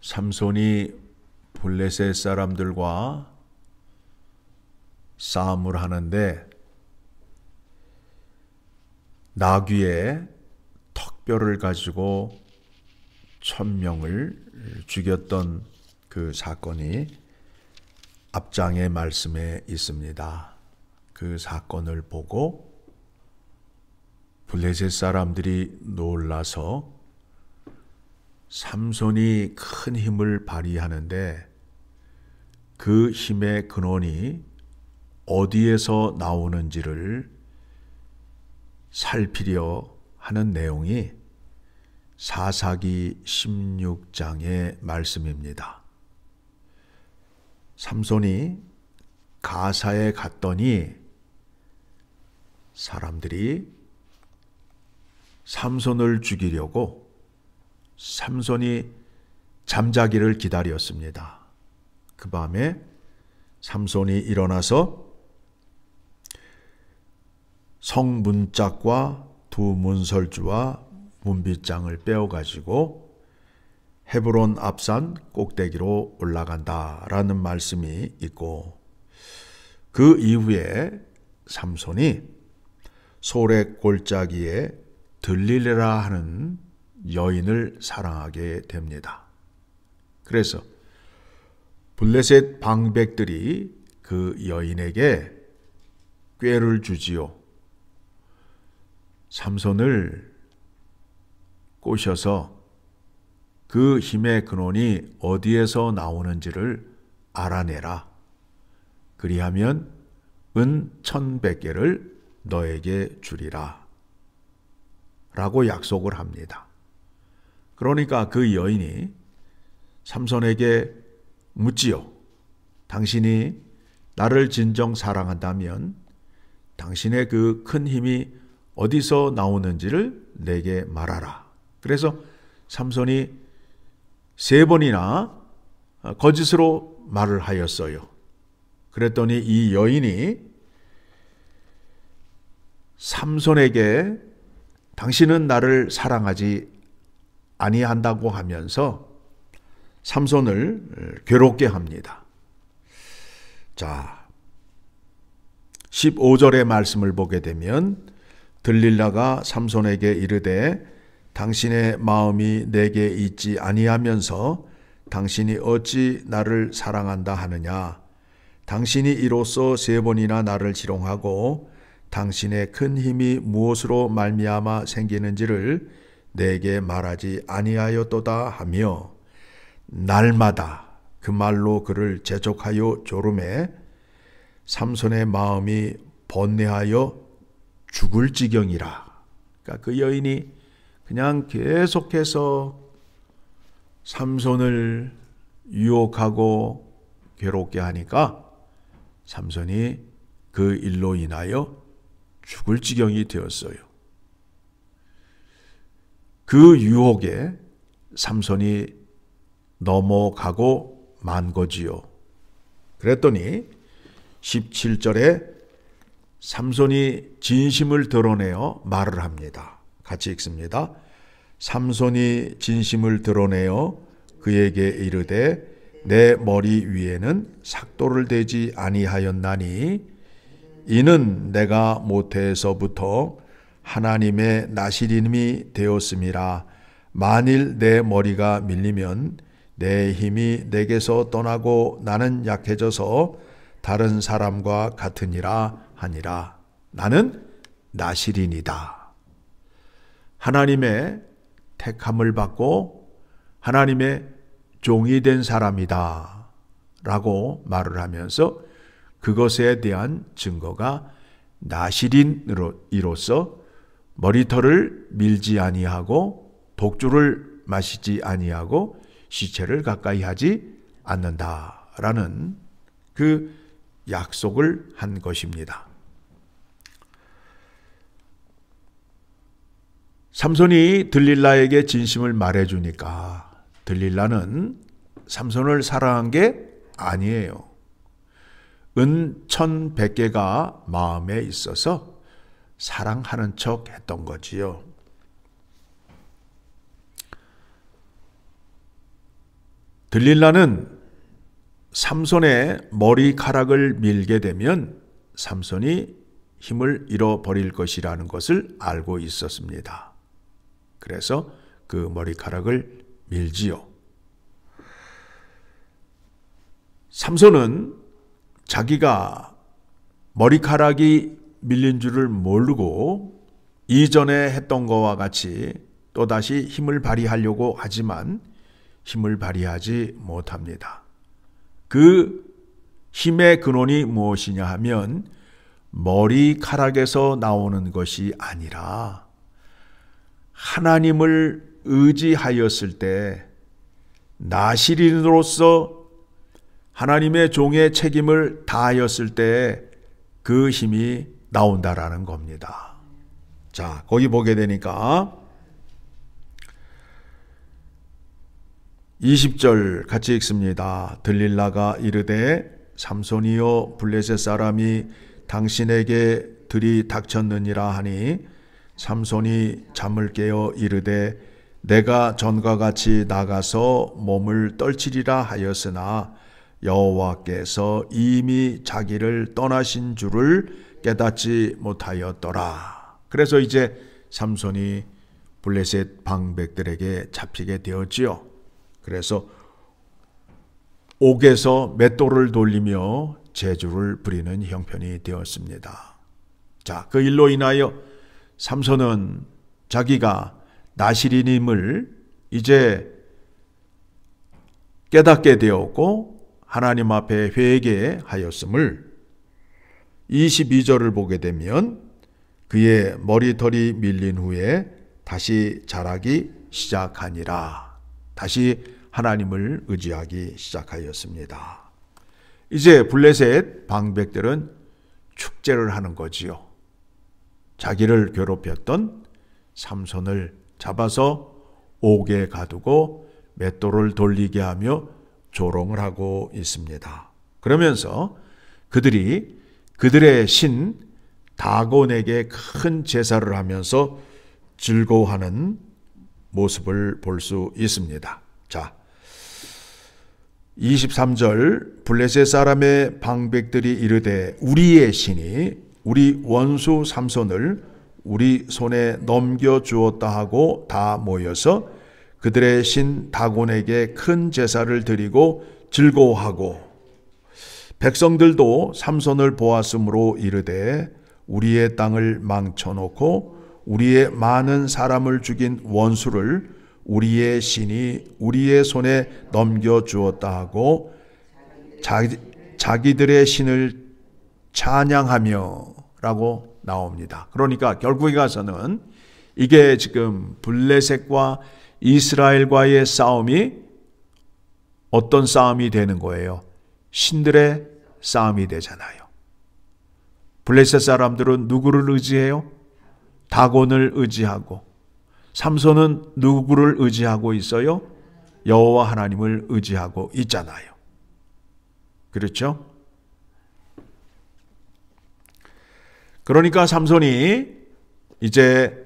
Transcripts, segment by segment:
삼손이 블레셋 사람들과 싸움을 하는데 나귀의 턱뼈를 가지고 1000명을 죽였던 그 사건이 앞장의 말씀에 있습니다. 그 사건을 보고 블레셋 사람들이 놀라서 삼손이 큰 힘을 발휘하는데 그 힘의 근원이 어디에서 나오는지를 살피려 하는 내용이 사사기 16장의 말씀입니다. 삼손이 가사에 갔더니 사람들이 삼손을 죽이려고 삼손이 잠자기를 기다렸습니다. 그 밤에 삼손이 일어나서 성문짝과 두 문설주와 문빗장을 빼어가지고 헤브론 앞산 꼭대기로 올라간다라는 말씀이 있고, 그 이후에 삼손이 소렉 골짜기에 들릴라 하는 여인을 사랑하게 됩니다. 그래서 블레셋 방백들이 그 여인에게 꾀를 주지요. 삼손을 꼬셔서 그 힘의 근원이 어디에서 나오는지를 알아내라. 그리하면 은 1100개를 너에게 주리라. 라고 약속을 합니다. 그러니까 그 여인이 삼손에게 묻지요. 당신이 나를 진정 사랑한다면 당신의 그 큰 힘이 어디서 나오는지를 내게 말하라. 그래서 삼손이 3번이나 거짓으로 말을 하였어요. 그랬더니 이 여인이 삼손에게 당신은 나를 사랑하지 아니한다고 하면서 삼손을 괴롭게 합니다. 자, 15절의 말씀을 보게 되면 들릴라가 삼손에게 이르되 당신의 마음이 내게 있지 아니하면서 당신이 어찌 나를 사랑한다 하느냐. 당신이 이로써 3번이나 나를 지롱하고 당신의 큰 힘이 무엇으로 말미암아 생기는지를 내게 말하지 아니하였도다 하며 날마다 그 말로 그를 재촉하여 조름해 삼손의 마음이 번뇌하여 죽을 지경이라. 그러니까 그 여인이 그냥 계속해서 삼손을 유혹하고 괴롭게 하니까 삼손이 그 일로 인하여 죽을 지경이 되었어요. 그 유혹에 삼손이 넘어가고 만 거지요. 그랬더니 17절에 삼손이 진심을 드러내어 말을 합니다. 같이 읽습니다. 삼손이 진심을 드러내어 그에게 이르되 내 머리 위에는 삭도를 대지 아니하였나니 이는 내가 모태에서부터 하나님의 나시림이 되었음이라. 만일 내 머리가 밀리면 내 힘이 내게서 떠나고 나는 약해져서 다른 사람과 같으니라 하니라. 나는 나시린이다. 하나님의 택함을 받고 하나님의 종이 된 사람이다 라고 말을 하면서 그것에 대한 증거가 나시린으로서 머리털을 밀지 아니하고 독주를 마시지 아니하고 시체를 가까이 하지 않는다라는 그 약속을 한 것입니다. 삼손이 들릴라에게 진심을 말해주니까 들릴라는 삼손을 사랑한 게 아니에요. 은 1100개가 마음에 있어서 사랑하는 척 했던 거지요. 들릴라는 삼손의 머리카락을 밀게 되면 삼손이 힘을 잃어버릴 것이라는 것을 알고 있었습니다. 그래서 그 머리카락을 밀지요. 삼손은 자기가 머리카락이 밀린 줄을 모르고 이전에 했던 것과 같이 또다시 힘을 발휘하려고 하지만 힘을 발휘하지 못합니다. 그 힘의 근원이 무엇이냐 하면 머리카락에서 나오는 것이 아니라 하나님을 의지하였을 때 나시린으로서 하나님의 종의 책임을 다하였을 때 그 힘이 나온다라는 겁니다. 자, 거기 보게 되니까 20절 같이 읽습니다. 들릴라가 이르되 삼손이여 블레셋 사람이 당신에게 들이 닥쳤느니라 하니 삼손이 잠을 깨어 이르되 내가 전과 같이 나가서 몸을 떨치리라 하였으나 여호와께서 이미 자기를 떠나신 줄을 깨닫지 못하였더라. 그래서 이제 삼손이 블레셋 방백들에게 잡히게 되었지요. 그래서 옥에서 맷돌을 돌리며 재주를 부리는 형편이 되었습니다. 자, 그 일로 인하여 삼손은 자기가 나시린임을 이제 깨닫게 되었고 하나님 앞에 회개하였음을 22절을 보게 되면 그의 머리털이 밀린 후에 다시 자라기 시작하니라. 다시 하나님을 의지하기 시작하였습니다. 이제 블레셋 방백들은 축제를 하는 거지요. 자기를 괴롭혔던 삼손을 잡아서 옥에 가두고 맷돌을 돌리게 하며 조롱을 하고 있습니다. 그러면서 그들이 그들의 신 다곤에게 큰 제사를 하면서 즐거워하는 모습을 볼 수 있습니다. 자, 23절 블레셋 사람의 방백들이 이르되 우리의 신이 우리 원수 삼손을 우리 손에 넘겨주었다 하고 다 모여서 그들의 신 다곤에게 큰 제사를 드리고 즐거워하고 백성들도 삼손을 보았으므로 이르되 우리의 땅을 망쳐놓고 우리의 많은 사람을 죽인 원수를 우리의 신이 우리의 손에 넘겨주었다 하고 자기들의 신을 찬양하며 라고 나옵니다. 그러니까 결국에 가서는 이게 지금 블레셋과 이스라엘과의 싸움이 어떤 싸움이 되는 거예요? 신들의 싸움이 되잖아요. 블레셋 사람들은 누구를 의지해요? 다곤을 의지하고, 삼손은 누구를 의지하고 있어요? 여호와 하나님을 의지하고 있잖아요. 그렇죠? 그러니까 삼손이 이제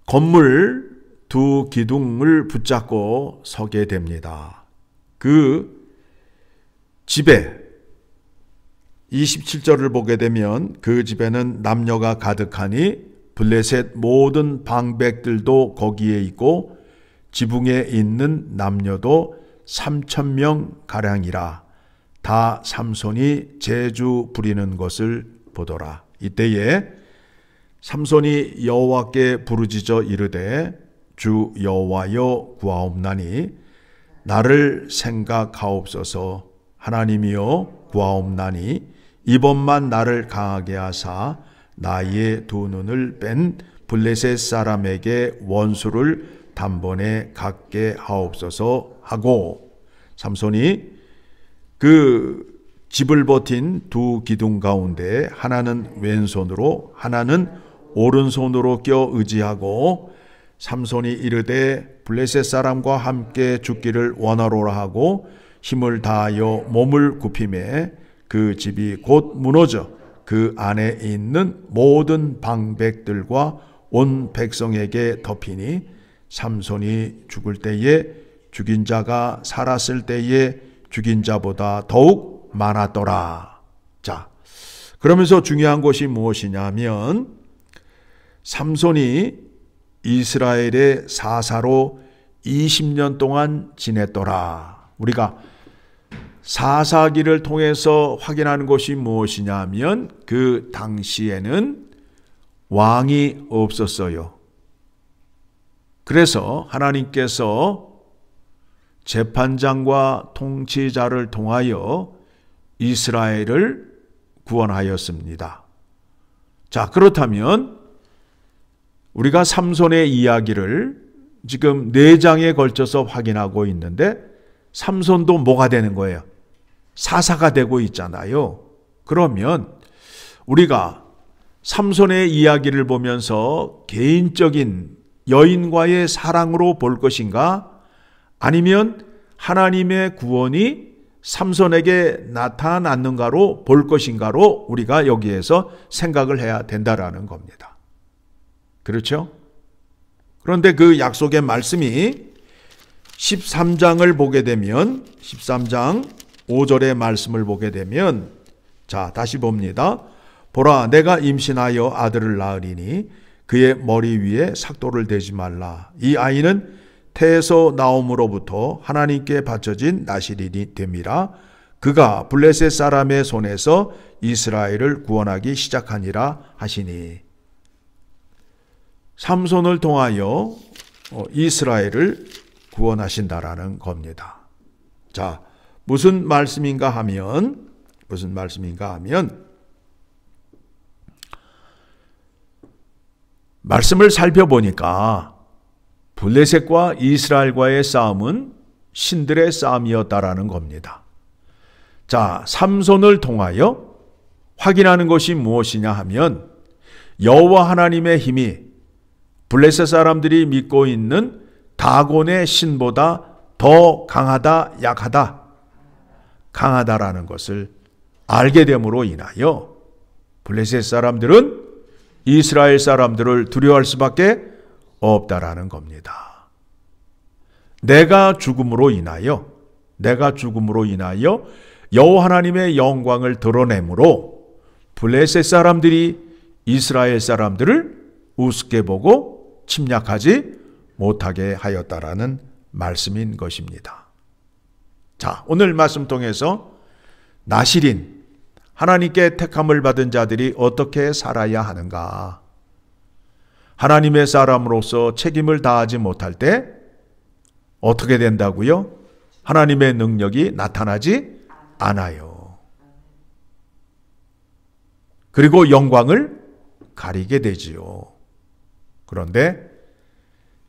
건물 두 기둥을 붙잡고 서게 됩니다. 그 집에 27절을 보게 되면 그 집에는 남녀가 가득하니 블레셋 모든 방백들도 거기에 있고 지붕에 있는 남녀도 3,000명 가량이라. 다 삼손이 재주 부리는 것을 보더라. 이때에 삼손이 여호와께 부르짖어 이르되 주 여호와여 구하옵나니 나를 생각하옵소서. 하나님이여 구하옵나니 이번만 나를 강하게 하사 나의 두 눈을 뺀 블레셋 사람에게 원수를 단번에 갖게 하옵소서 하고 삼손이 그 집을 버틴 두 기둥 가운데 하나는 왼손으로 하나는 오른손으로 껴 의지하고 삼손이 이르되 블레셋 사람과 함께 죽기를 원하노라 하고 힘을 다하여 몸을 굽히매 그 집이 곧 무너져 그 안에 있는 모든 방백들과 온 백성에게 덮이니 삼손이 죽을 때에 죽인 자가 살았을 때에 죽인 자보다 더욱 많았더라. 자, 그러면서 중요한 것이 무엇이냐면 삼손이 이스라엘의 사사로 20년 동안 지냈더라. 우리가 사사기를 통해서 확인하는 것이 무엇이냐면 그 당시에는 왕이 없었어요. 그래서 하나님께서 재판장과 통치자를 통하여 이스라엘을 구원하였습니다. 자, 그렇다면 우리가 삼손의 이야기를 지금 4장에 걸쳐서 확인하고 있는데 삼손도 뭐가 되는 거예요? 사사가 되고 있잖아요. 그러면 우리가 삼손의 이야기를 보면서 개인적인 여인과의 사랑으로 볼 것인가? 아니면 하나님의 구원이 삼손에게 나타났는가로 볼 것인가로 우리가 여기에서 생각을 해야 된다라는 겁니다. 그렇죠? 그런데 그 약속의 말씀이 13장을 보게 되면 13장 5절의 말씀을 보게 되면 자, 다시 봅니다. 보라, 내가 임신하여 아들을 낳으리니 그의 머리 위에 삭도를 대지 말라. 이 아이는 태에서 나옴으로부터 하나님께 바쳐진 나실인이 됨이라. 그가 블레셋 사람의 손에서 이스라엘을 구원하기 시작하니라 하시니. 삼손을 통하여 이스라엘을 구원하신다라는 겁니다. 자, 무슨 말씀인가 하면 말씀을 살펴보니까 블레셋과 이스라엘과의 싸움은 신들의 싸움이었다라는 겁니다. 자, 삼손을 통하여 확인하는 것이 무엇이냐 하면 여호와 하나님의 힘이 블레셋 사람들이 믿고 있는 다곤의 신보다 더 강하다, 약하다, 강하다라는 것을 알게 됨으로 인하여 블레셋 사람들은 이스라엘 사람들을 두려워할 수밖에 없다라는 겁니다. 내가 죽음으로 인하여 여호와 하나님의 영광을 드러내므로 블레셋 사람들이 이스라엘 사람들을 우습게 보고 침략하지 못하게 하였다라는 말씀인 것입니다. 자, 오늘 말씀 통해서 나실인 하나님께 택함을 받은 자들이 어떻게 살아야 하는가? 하나님의 사람으로서 책임을 다하지 못할 때 어떻게 된다고요? 하나님의 능력이 나타나지 않아요. 그리고 영광을 가리게 되지요. 그런데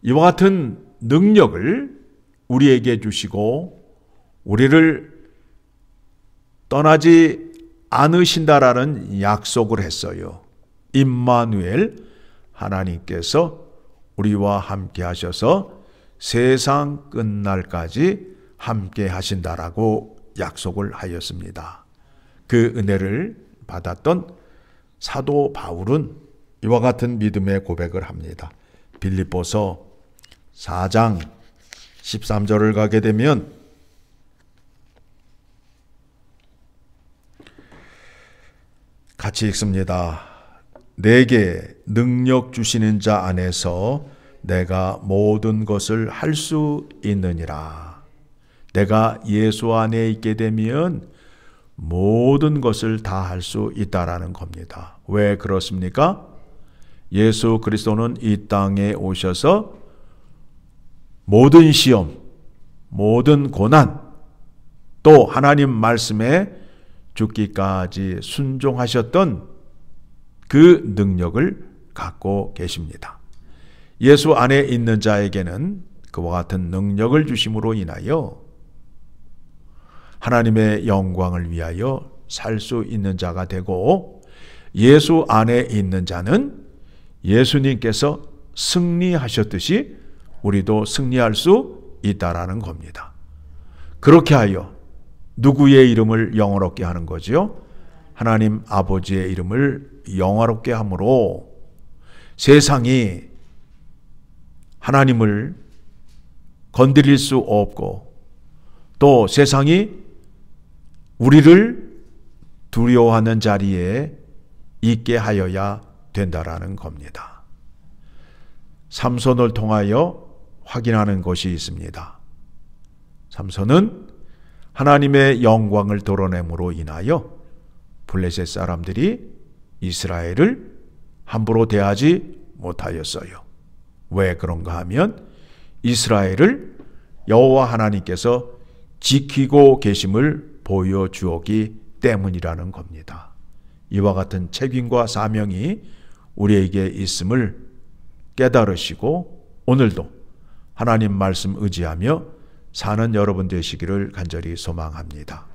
이와 같은 능력을 우리에게 주시고 우리를 떠나지 않으신다라는 약속을 했어요. 임마누엘, 하나님께서 우리와 함께 하셔서 세상 끝날까지 함께 하신다라고 약속을 하였습니다. 그 은혜를 받았던 사도 바울은 이와 같은 믿음의 고백을 합니다. 빌립보서 4장 13절을 가게 되면 같이 읽습니다. 내게 능력 주시는 자 안에서 내가 모든 것을 할 수 있느니라. 내가 예수 안에 있게 되면 모든 것을 다 할 수 있다라는 겁니다. 왜 그렇습니까? 예수 그리스도는 이 땅에 오셔서 모든 시험, 모든 고난, 또 하나님 말씀에 죽기까지 순종하셨던 그 능력을 갖고 계십니다. 예수 안에 있는 자에게는 그와 같은 능력을 주심으로 인하여 하나님의 영광을 위하여 살 수 있는 자가 되고, 예수 안에 있는 자는 예수님께서 승리하셨듯이 우리도 승리할 수 있다라는 겁니다. 그렇게 하여 누구의 이름을 영화롭게 하는 거지요? 하나님 아버지의 이름을 영화롭게 함으로 세상이 하나님을 건드릴 수 없고 또 세상이 우리를 두려워하는 자리에 있게 하여야 된다라는 겁니다. 삼손을 통하여 확인하는 것이 있습니다. 삼손은 하나님의 영광을 드러냄으로 인하여 블레셋 사람들이 이스라엘을 함부로 대하지 못하였어요. 왜 그런가 하면 이스라엘을 여호와 하나님께서 지키고 계심을 보여주었기 때문이라는 겁니다. 이와 같은 책임과 사명이 우리에게 있음을 깨달으시고 오늘도 하나님 말씀 의지하며 사는 여러분 되시기를 간절히 소망합니다.